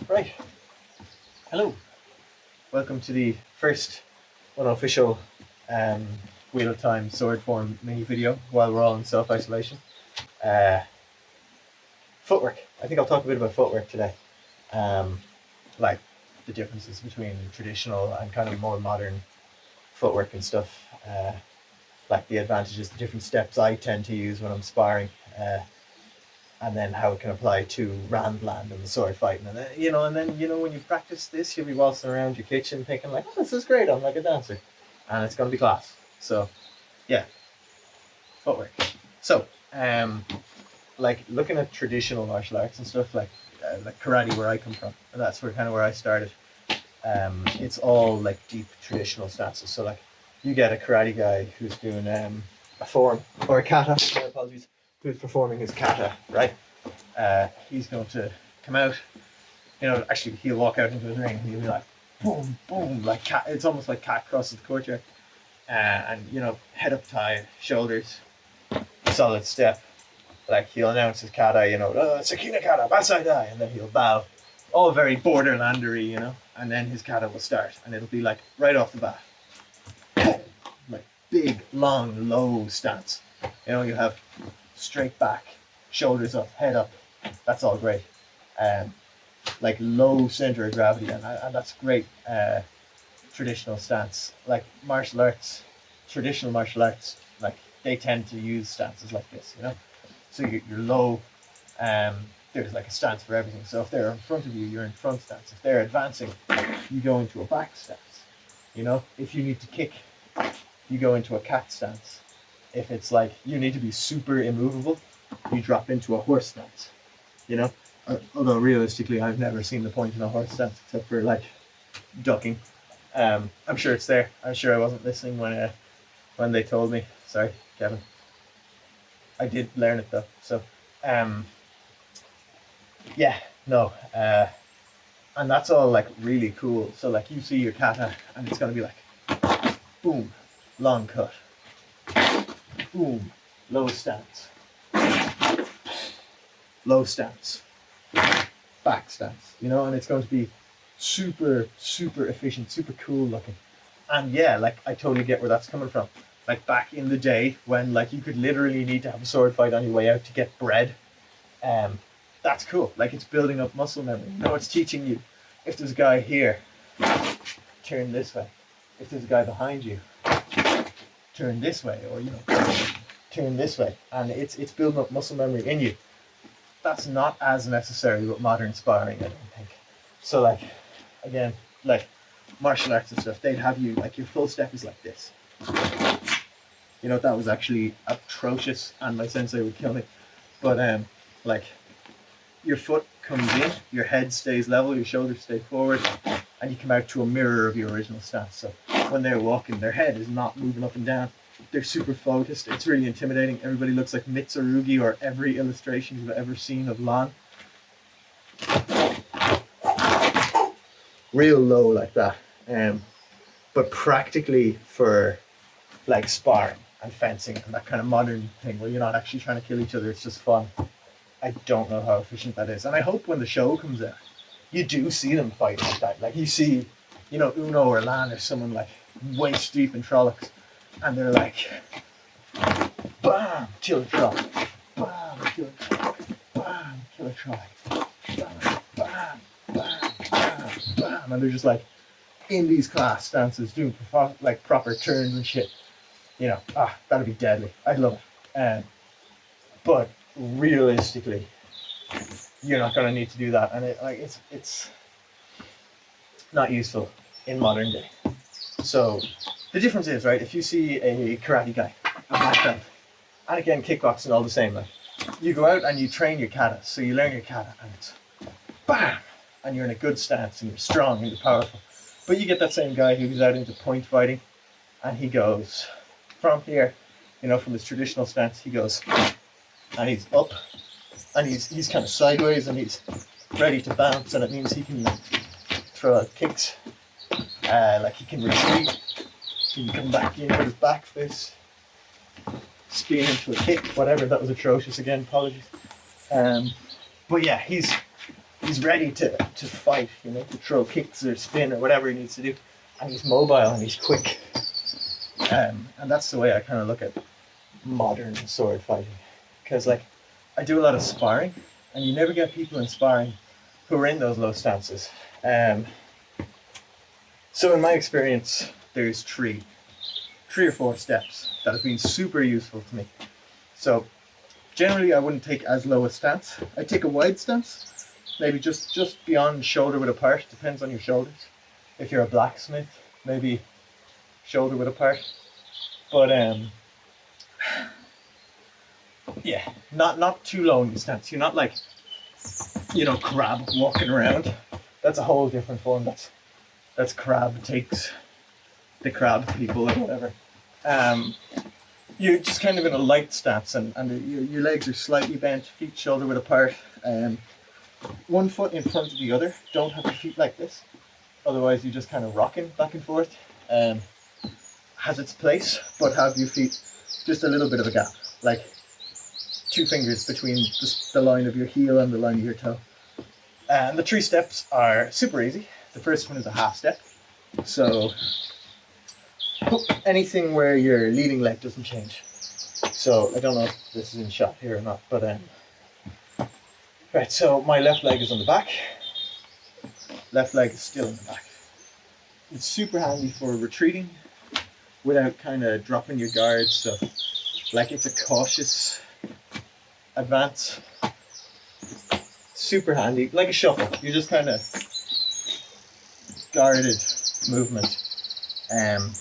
Right, hello. Welcome to the first unofficial Wheel of Time sword form mini video while we're all in self-isolation. Footwork. I think I'll talk a bit about footwork today. Like the differences between traditional and kind of more modern footwork and stuff. Like the advantages, the different steps I tend to use when I'm sparring. And then how it can apply to Randland and the sword fighting, and then when you practice this, you'll be waltzing around your kitchen thinking like, "Oh, this is great! I'm like a dancer," and it's gonna be class. So, yeah, footwork. So, like looking at traditional martial arts and stuff like karate, where I come from, and that's where I started. It's all like deep traditional stances. So like, you get a karate guy who's doing a form or a kata. My apologies. Who's performing his kata, right? He's going to come out. Actually, he'll walk out into the ring. And he'll be like, boom, boom, like cat. It's almost like cat crosses the courtyard. And head up tight, shoulders, solid step. Like he'll announce his kata, Sakina kata, Basai Dai, and then he'll bow. All very borderlandery, and then his kata will start, and it'll be like right off the bat, like big, long, low stance. You have straight back, shoulders up, head up. That's all great. Like low center of gravity, and that's great. Traditional stance, like traditional martial arts, like they tend to use stances like this. So you're low. There's like a stance for everything. So if they're in front of you, you're in front stance. If they're advancing, you go into a back stance. If you need to kick, you go into a cat stance. If it's like you need to be super immovable, you drop into a horse stance. Although realistically, I've never seen the point in a horse stance except for like ducking. I'm sure it's there. I'm sure I wasn't listening when they told me. Sorry, Kevin. I did learn it though. So, yeah, no, and that's all like really cool. So like you see your kata, and it's gonna be like, boom, long cut. Boom, low stance, back stance, and it's going to be super, super efficient, super cool looking. And yeah, like I totally get where that's coming from. Like back in the day when like you could literally need to have a sword fight on your way out to get bread, that's cool. Like it's building up muscle memory. It's teaching you, if there's a guy here, turn this way. If there's a guy behind you, turn this way, or turn this way, and it's building up muscle memory in you. That's not as necessary with modern sparring, I don't think. So like, again, like martial arts and stuff, they'd have you like your full step is like this. That was actually atrocious, and my sensei would kill me. But like your foot comes in, your head stays level, your shoulders stay forward, and you come out to a mirror of your original stance. So when they're walking, their head is not moving up and down. They're super focused. It's really intimidating. Everybody looks like Mitsurugi or every illustration you've ever seen of Lon. Real low like that. But practically for like sparring and fencing and that kind of modern thing where you're not actually trying to kill each other, it's just fun. I don't know how efficient that is. And I hope when the show comes out, you do see them fight like that. Like you see, Uno or Lan or someone like waist deep in Trollocs, and they're like, bam, kill a try, bam, kill a try, bam, kill a try, bam, bam, bam, bam, bam, and they're just like in these class stances doing like proper turns and shit. That'd be deadly. I'd love it. But realistically, you're not gonna need to do that, and it's not useful in modern day. So the difference is, right, if you see a karate guy, a black belt, and again kickboxing, all the same, like you go out and you train your kata, so you learn your kata and it's bam, and you're in a good stance and you're strong and you're powerful. But you get that same guy who goes out into point fighting and he goes from here, from his traditional stance, he goes and he's up and he's kind of sideways and he's ready to bounce, and it means he can throw out kicks, like he can retreat, he can come back in with his back fist, spin into a kick, whatever. That was atrocious again, apologies. But yeah, he's he's ready to fight, you know, to throw kicks or spin or whatever he needs to do, and he's mobile and he's quick. And that's the way I kind of look at modern sword fighting, because like I do a lot of sparring, and you never get people in sparring who are in those low stances. So in my experience, there's three or four steps that have been super useful to me. So generally I wouldn't take as low a stance. I take a wide stance, maybe just beyond shoulder width apart, depends on your shoulders. If you're a blacksmith, maybe shoulder width apart. But yeah, not too low in your stance. You're not like, you know, crab walking around. That's a whole different form. That's crab takes the crab people or whatever. You're just kind of in a light stance, and your legs are slightly bent, feet shoulder width apart. One foot in front of the other. Don't have your feet like this, otherwise you're just kind of rocking back and forth. Has its place, but have your feet just a little bit of a gap, like 2 fingers between the line of your heel and the line of your toe. And the 3 steps are super easy. The first one is a half step. So anything where your leading leg doesn't change. So I don't know if this is in shot here or not, but right, so my left leg is on the back, left leg is still in the back. It's super handy for retreating without kind of dropping your guard, so like it's a cautious advance. Super handy, like a shuffle. You're just kind of guarded movement. And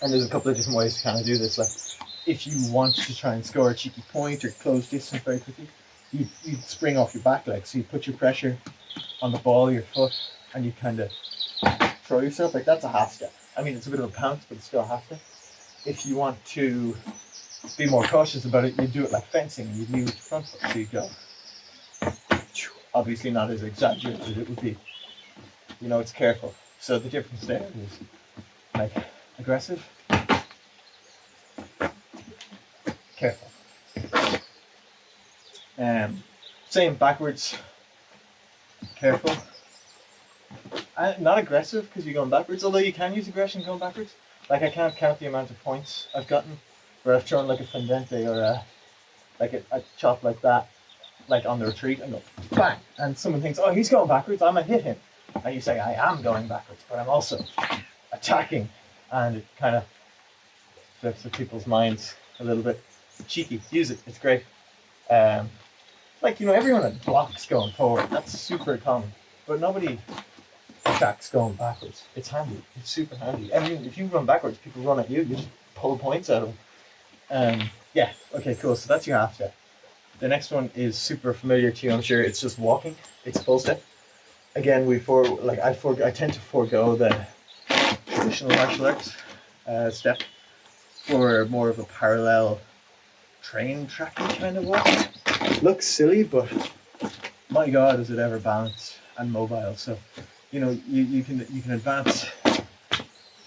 there's a couple of different ways to kind of do this. Like if you want to try and score a cheeky point or close distance very quickly, you'd spring off your back leg. So you put your pressure on the ball of your foot and you kind of throw yourself. Like that's a half step. I mean, it's a bit of a pounce, but it's still a half step. If you want to be more cautious about it, you do it like fencing. You use the front foot. So you go. Obviously not as exaggerated as it would be. You know, it's careful. So the difference there is like aggressive, careful. Same backwards, careful. Not aggressive because you're going backwards, although you can use aggression going backwards. Like I can't count the amount of points I've gotten where I've thrown like a fendente or a chop like that, like on the retreat, and go bang, and someone thinks, oh, he's going backwards, I'm gonna hit him. And you say, I am going backwards, but I'm also attacking, and it kind of flips with people's minds a little bit. Cheeky, use it, it's great. Like, you know, everyone that blocks going forward, that's super common, but nobody attacks going backwards. It's handy, it's super handy. I mean, if you run backwards, people run at you, you just pull points out of them. Yeah, okay, cool, so that's your half step. The next one is super familiar to you, I'm sure. It's just walking. It's a full step. Again, I tend to forego the traditional martial arts step for more of a parallel train tracking kind of walk. Looks silly, but my God, is it ever balanced and mobile. So, you know, you can advance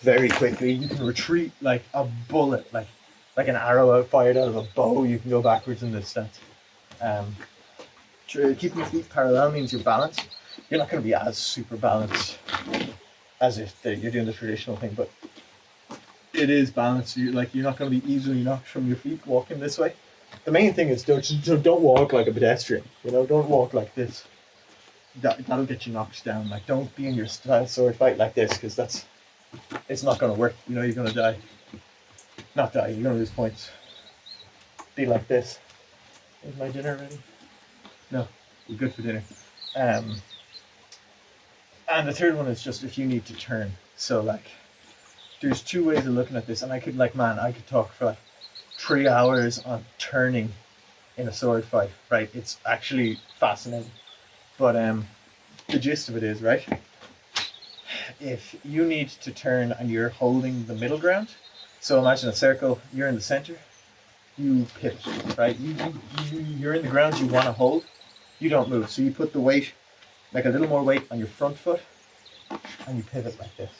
very quickly. You can retreat like a bullet, like an arrow fired out of a bow. You can go backwards in this stance. Keeping your feet parallel means you're balanced. You're not going to be as super balanced as if you're doing the traditional thing, but it is balanced. You're not going to be easily knocked from your feet walking this way. The main thing is don't walk like a pedestrian. You know, don't walk like this. That'll get you knocked down. Like, don't be in your sword fight like this, because it's not going to work. You know, you're going to die. Not die. You're going to lose points. Be like this. Is my dinner ready? No, we're good for dinner. And the third one is just if you need to turn. So like, there's 2 ways of looking at this, and I could talk for like 3 hours on turning in a sword fight, right? It's actually fascinating. But the gist of it is, right, if you need to turn and you're holding the middle ground, so imagine a circle, you're in the center, you pivot, right? You're in the ground you want to hold, you don't move. So you put the weight, like a little more weight on your front foot, and you pivot like this.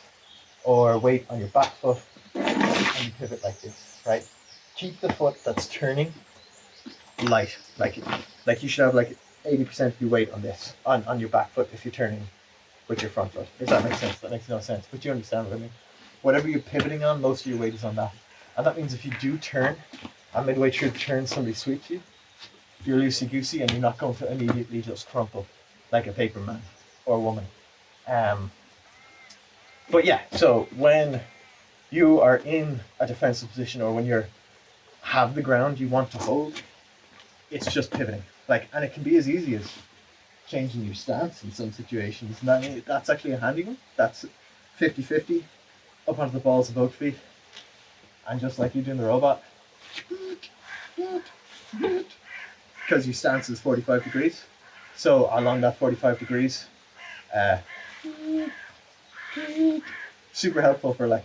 Or weight on your back foot, and you pivot like this, right? Keep the foot that's turning light, like you should have like 80% of your weight on this, on your back foot if you're turning with your front foot. If that makes sense. That makes no sense, but you understand what I mean. Whatever you're pivoting on, most of your weight is on that. And that means if you do turn, and midway through the turn somebody sweeps you, you're loosey-goosey and you're not going to immediately just crumple like a paper man or woman. But yeah, so when you are in a defensive position or when you have the ground you want to hold, it's just pivoting. And it can be as easy as changing your stance in some situations. And that's actually a handy one. That's 50-50 up onto the balls of both feet. And just like you do in the robot, because your stance is 45 degrees. So along that 45 degrees, super helpful for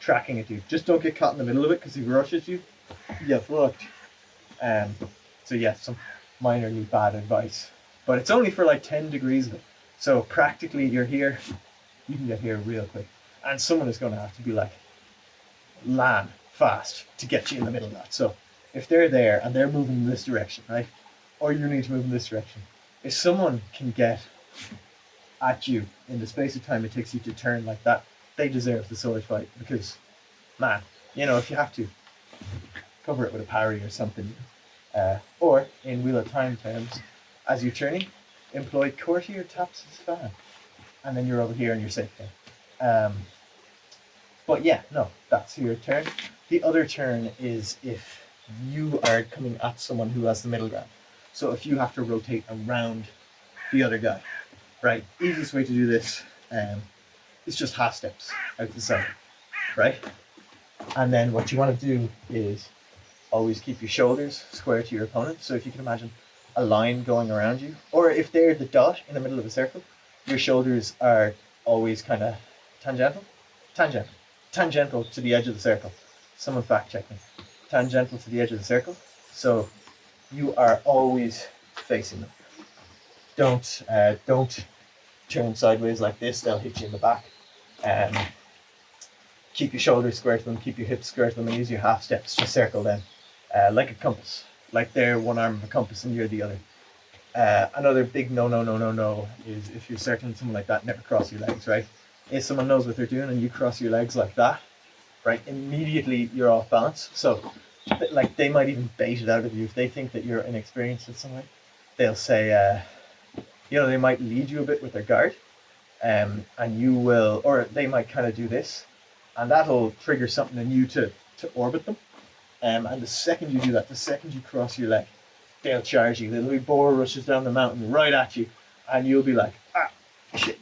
tracking it, dude. Just don't get caught in the middle of it, because if he rushes you, you're fucked. So yeah, some minorly bad advice. But it's only for 10 degrees of it. So practically you're here, you can get here real quick. And someone is going to have to be land fast to get you in the middle of that. So if they're there and they're moving in this direction, right? Or you need to move in this direction. If someone can get at you in the space of time it takes you to turn like that, they deserve the sword fight, because, man, if you have to, cover it with a parry or something. Or, in Wheel of Time terms, as you're turning, employ courtier taps as fan. And then you're over here and you're safe there. But yeah, no, that's your turn. The other turn is if you are coming at someone who has the middle ground. So if you have to rotate around the other guy, right? Easiest way to do this is just half steps out the side, right? And then what you want to do is always keep your shoulders square to your opponent. So if you can imagine a line going around you, or if they're the dot in the middle of a circle, your shoulders are always kind of tangential to the edge of the circle. Someone fact check me. Tangential to the edge of the circle. So you are always facing them. Don't turn sideways like this. They'll hit you in the back. Keep your shoulders square to them. Keep your hips square to them, and use your half steps to circle them, like a compass. Like they're one arm of a compass and you're the other. Another big no is if you're circling someone like that, never cross your legs, right? If someone knows what they're doing and you cross your legs like that, right, immediately you're off balance. So they might even bait it out of you if they think that you're inexperienced in some way. They'll say, they might lead you a bit with their guard, and you will, or they might kind of do this, and that'll trigger something in you to orbit them. And the second you do that, the second you cross your leg, they'll charge you. There'll be boar rushes down the mountain right at you, and you'll be like, shit,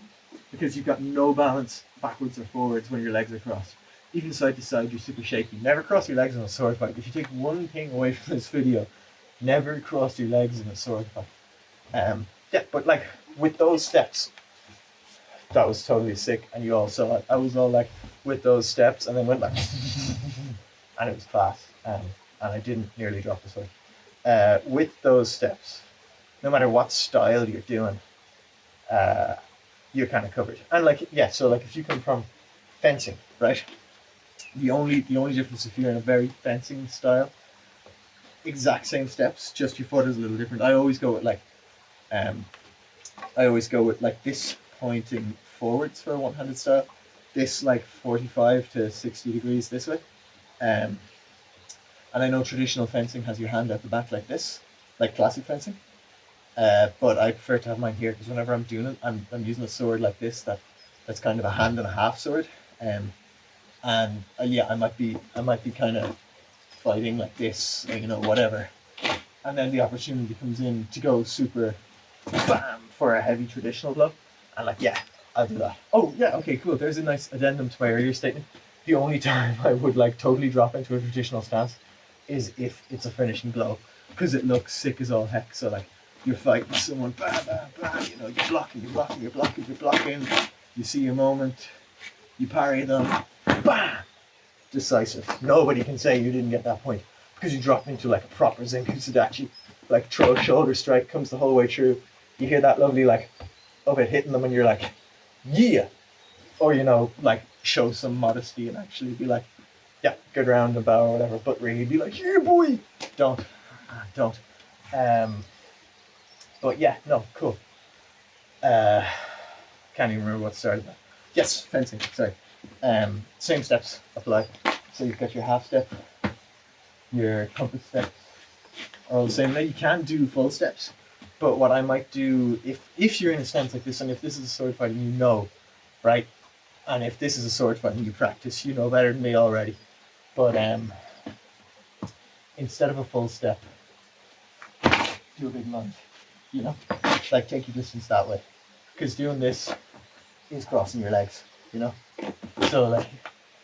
because you've got no balance backwards or forwards when your legs are crossed. Even side to side, you're super shaky. Never cross your legs in a sword fight. If you take one thing away from this video, never cross your legs in a sword fight. But with those steps, that was totally sick, and you all saw it. I was all with those steps, and then went and it was class. And I didn't nearly drop the sword. With those steps, no matter what style you're doing, you're kind of covered. And so if you come from fencing, right? The only difference if you're in a very fencing style, exact same steps, just your foot is a little different. I always go with this pointing forwards for a one-handed style, this 45 to 60 degrees this way. And I know traditional fencing has your hand at the back like this, like classic fencing. But I prefer to have mine here, because whenever I'm doing it, I'm using a sword like this that's kind of a hand and a half sword. I might be kind of fighting like this, whatever. And then the opportunity comes in to go super bam for a heavy traditional blow. And I'll do that. Oh yeah, okay, cool. There's a nice addendum to my earlier statement. The only time I would totally drop into a traditional stance is if it's a finishing blow, because it looks sick as all heck. So you're fighting someone, bam, bam, bam, you're blocking. You see your moment, you parry them, bam, decisive. Nobody can say you didn't get that point, because you drop into a proper Zenku Sudachi, throw a shoulder strike, comes the whole way through. You hear that lovely of it hitting them, and you're yeah, or show some modesty and actually be yeah, good round and bow or whatever, but really be yeah, boy, don't. But But yeah, no, cool. Can't even remember what started that. Yes, fencing. Sorry. Same steps apply. So you've got your half step, your compass steps, all the same. Now you can do full steps, but what I might do if you're in a stance like this, and if this is a sword fight and you know, right, and if this is a sword fight and you practice, you know better than me already. But instead of a full step, do a big lunge. You know, like take your distance that way, because doing this is crossing your legs. You know, so like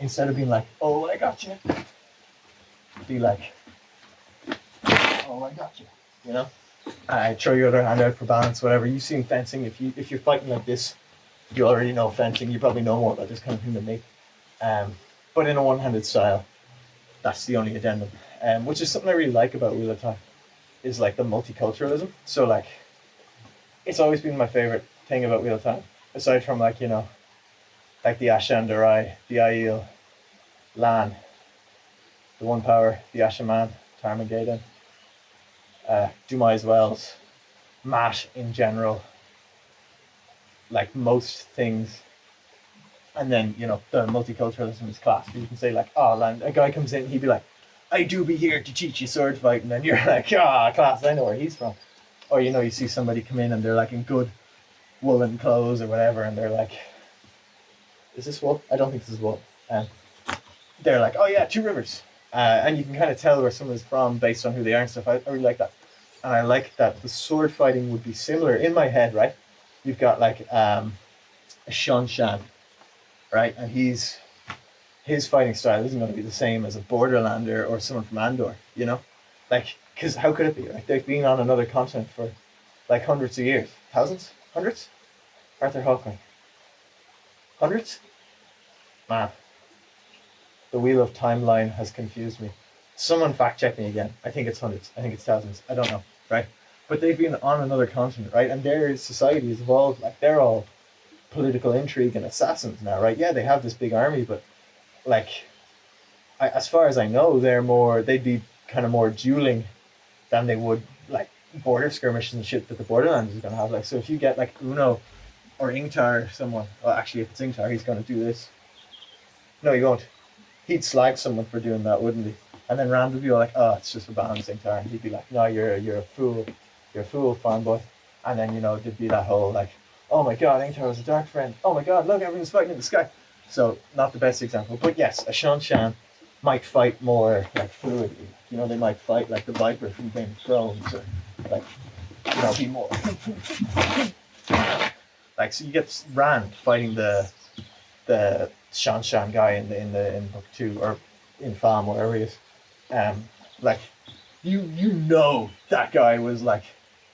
instead of being like, oh, I got you, be like, oh, I got you. You know, throw your other hand out for balance, whatever. You've seen fencing. If you're fighting like this, you already know fencing. You probably know more about this kind of thing than me. But in a one-handed style, that's the only addendum. Which is something I really like about Wheel of Time, is like the multiculturalism. So like, it's always been my favorite thing about Wheel of Time, aside from like, you know, like the Ashan Darai, the Aiel, Lan, the One Power, the Ashaman, Tarmageddon, Dumai's Wells, Matt in general, like most things. And then, you know, the multiculturalism is class. You can say like, oh, Lan, a guy comes in, he'd be like, I do be here to teach you sword fight. And then you're like, class, I know where he's from. Or, you know, you see somebody come in and they're like in good woolen clothes or whatever, and they're like, is this wool? I don't think this is wool. They're like, oh yeah, Two Rivers. And you can kind of tell where someone's from based on who they are and stuff. I really like that. And I like that the sword fighting would be similar in my head, right? You've got like a Shan Shan, right? And his fighting style isn't going to be the same as a Borderlander or someone from Andor, you know? Like, because how could it be, right? They've been on another continent for like hundreds of years. Thousands? Hundreds? Arthur Hawkeye. Hundreds? Man. The wheel of timeline has confused me. Someone fact check me again. I think it's hundreds. I think it's thousands. I don't know, right? But they've been on another continent, right? And their society has evolved. Like, they're all political intrigue and assassins now, right? Yeah, they have this big army, but like, as far as I know, they'd be kind of more dueling than they would like border skirmishes and shit that the Borderlands is going to have. Like, so if you get like Uno or Ingtar or someone, well, actually, if it's Ingtar, he's going to do this. No, he won't. He'd slag someone for doing that, wouldn't he? And then Rand would be like, oh, it's just for balancing Ingtar. And he'd be like, no, you're a fool. You're a fool, fanboy. And then, you know, there'd be that whole like, oh my god, Ingtar was a dark friend. Oh my god, look, everyone's fighting in the sky. So, not the best example. But yes, a Shan Shan might fight more like fluidly. You know, they might fight like the Viper from Game of Thrones, or like, you know, be more like, so you get Rand fighting the Shan Shan guy in book 2 or in Farm, wherever he is. Like, you know that guy was like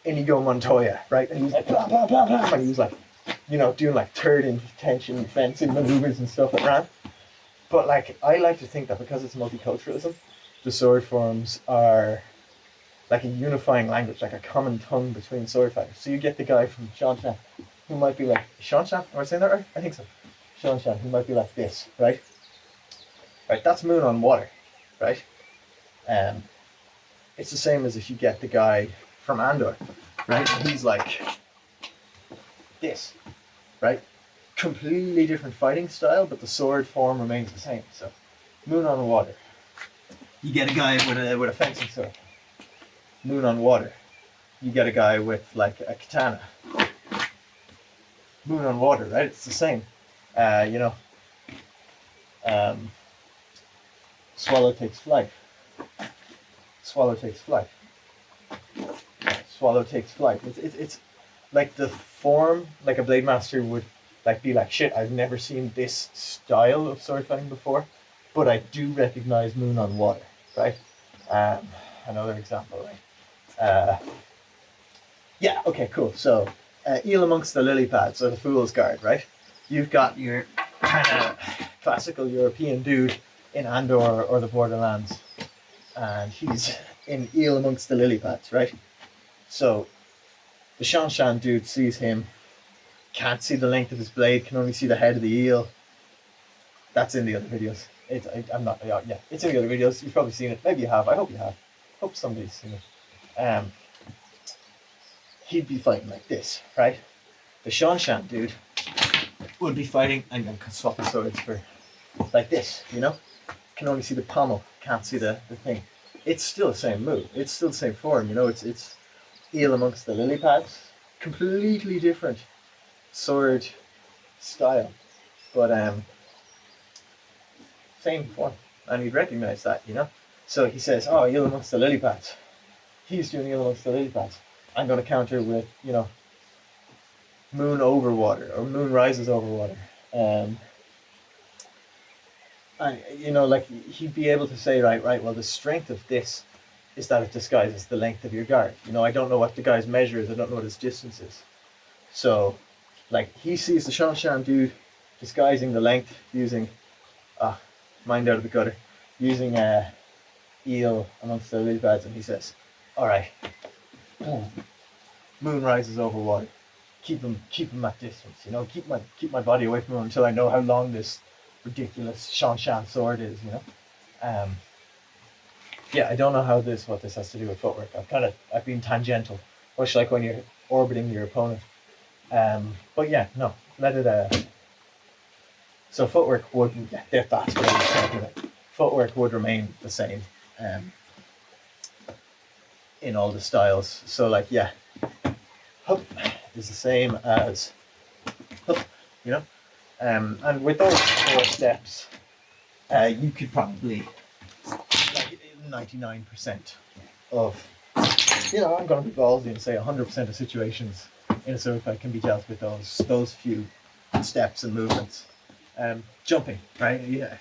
Inigo Montoya, right? And he was like blah blah blah blah, and he was like, you know, doing like third intention fencing maneuvers and stuff at Rand. But like, I like to think that because it's multiculturalism, the sword forms are like a unifying language, like a common tongue between sword fighters. So you get the guy from Shanshan, who might be like, Shanshan? Am I saying that right? I think so. Shanshan, who might be like this, right? Right, that's moon on water, right? It's the same as if you get the guy from Andor, right? He's like this, right? Completely different fighting style, but the sword form remains the same. So, moon on water. You get a guy with a fencing sword. Moon on water. You get a guy with like a katana. Moon on water, right? It's the same. You know. Swallow takes flight. Swallow takes flight. Swallow takes flight. It's like the form, like a blade master would like be like, shit, I've never seen this style of sword fighting before, but I do recognize moon on water, right? Another example, right? Yeah, okay, cool. So, eel amongst the lily pads, or the fool's guard, right? You've got your kind of classical European dude in Andor or the Borderlands, and he's in eel amongst the lily pads, right? So, the Shan Shan dude sees him, can't see the length of his blade, can only see the head of the eel. That's in the other videos. I'm not, yeah, it's in the other videos. You've probably seen it. Maybe you have. I hope you have. Hope somebody's seen it. he'd be fighting like this, right? The Shanshan dude would be fighting, and I'm swapping swords for like this, you know? Can only see the pommel, can't see the thing. It's still the same move. It's still the same form, you know? It's eel amongst the lily pads. Completely different sword style, but same form. And he'd recognize that, you know? So he says, oh, eel amongst the lily pads. He's doing eel amongst the lily pads. I'm going to counter with, you know, moon over water, or moon rises over water. And, you know, like, he'd be able to say, right, well, the strength of this is that it disguises the length of your guard. You know, I don't know what the guy's measure is. I don't know what his distance is. So, like, he sees the Shanshan dude disguising the length using, mind out of the gutter, using eel amongst the lily pads, and he says, all right, moon rises over water. Keep him at distance, you know, keep my body away from him until I know how long this ridiculous Shanshan sword is, you know. Yeah, I don't know what this has to do with footwork. I've been tangential, much like when you're orbiting your opponent. But yeah, no, let it. So footwork would, that's what I was talking about. Footwork would remain the same, in all the styles. So like, yeah, hup is the same as hup, you know. And with those 4 steps, you could probably, like, 99% of, you know, I'm going to be ballsy and say 100% of situations in a sword fight can be dealt with those few steps and movements. Jumping, right? Yeah,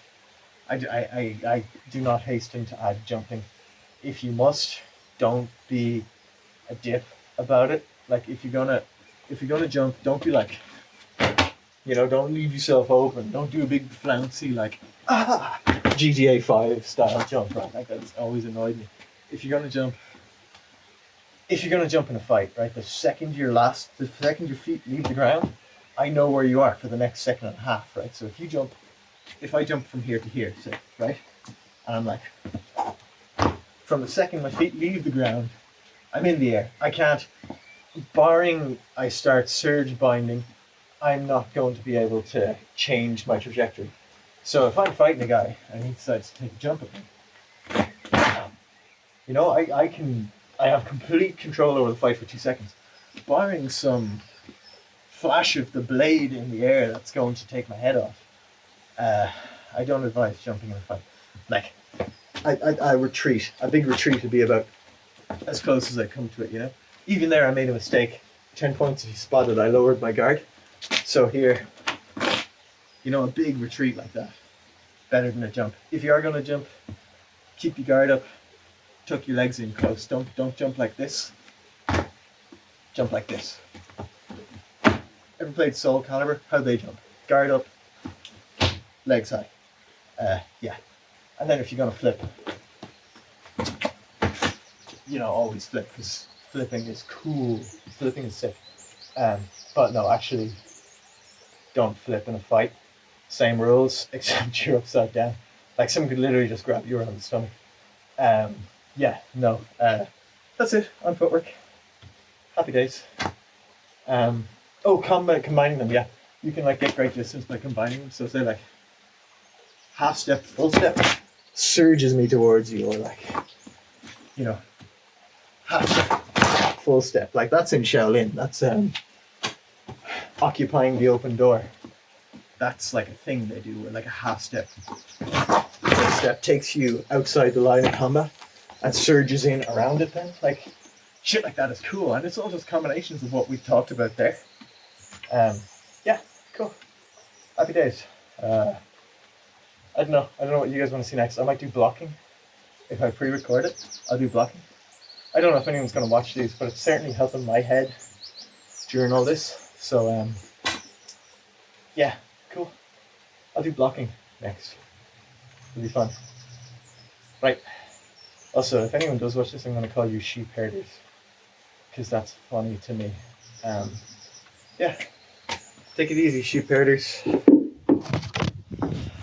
I do not hasten to add jumping. If you must, don't be a dip about it. Like, if you're gonna jump, don't be like, you know, don't leave yourself open. Don't do a big flouncy, like, GTA 5 style jump, right? Like, that's always annoyed me. If you're gonna jump in a fight, right, the second your feet leave the ground, I know where you are for the next second and a half, right? So if I jump from here to here, say, right, and I'm like, from the second my feet leave the ground, I'm in the air. I can't, barring I start surge binding, I'm not going to be able to change my trajectory. So if I'm fighting a guy and he decides to take a jump at me, you know, I have complete control over the fight for 2 seconds, barring some flash of the blade in the air that's going to take my head off. I don't advise jumping in a fight. Like, I retreat. A big retreat would be about as close as I come to it, you know. Even there, I made a mistake. 10 points if you spotted. I lowered my guard. So here, you know, a big retreat like that, better than a jump. If you are going to jump, keep your guard up, tuck your legs in close. Don't jump like this. Jump like this. Ever played Soul Calibur? How they jump? Guard up, legs high. Yeah. And then if you're going to flip, you know, always flip, because flipping is cool. Flipping is sick. But no, actually, don't flip in a fight. Same rules, except you're upside down. Like, someone could literally just grab you around the stomach. Yeah, no. That's it on footwork. Happy days. Combining them, yeah. You can, like, get great distance by combining them. So say, like, half step, full step surges me towards you, or, like, you know, half step, full step. Like, that's in Shaolin. That's occupying the open door. That's like a thing they do, where, like, a half step, full step takes you outside the line of combat and surges in around it. Then, like, shit like that is cool, and it's all just combinations of what we've talked about there. Yeah, cool. Happy days. I don't know what you guys want to see next. I might do blocking. If I pre-record it, I'll do blocking. I don't know if anyone's going to watch these, but it's certainly helping my head during all this. So, yeah, cool. I'll do blocking next. It'll be fun. Right. Also, if anyone does watch this, I'm going to call you sheep herders, because that's funny to me. Yeah. Take it easy, sheep herders.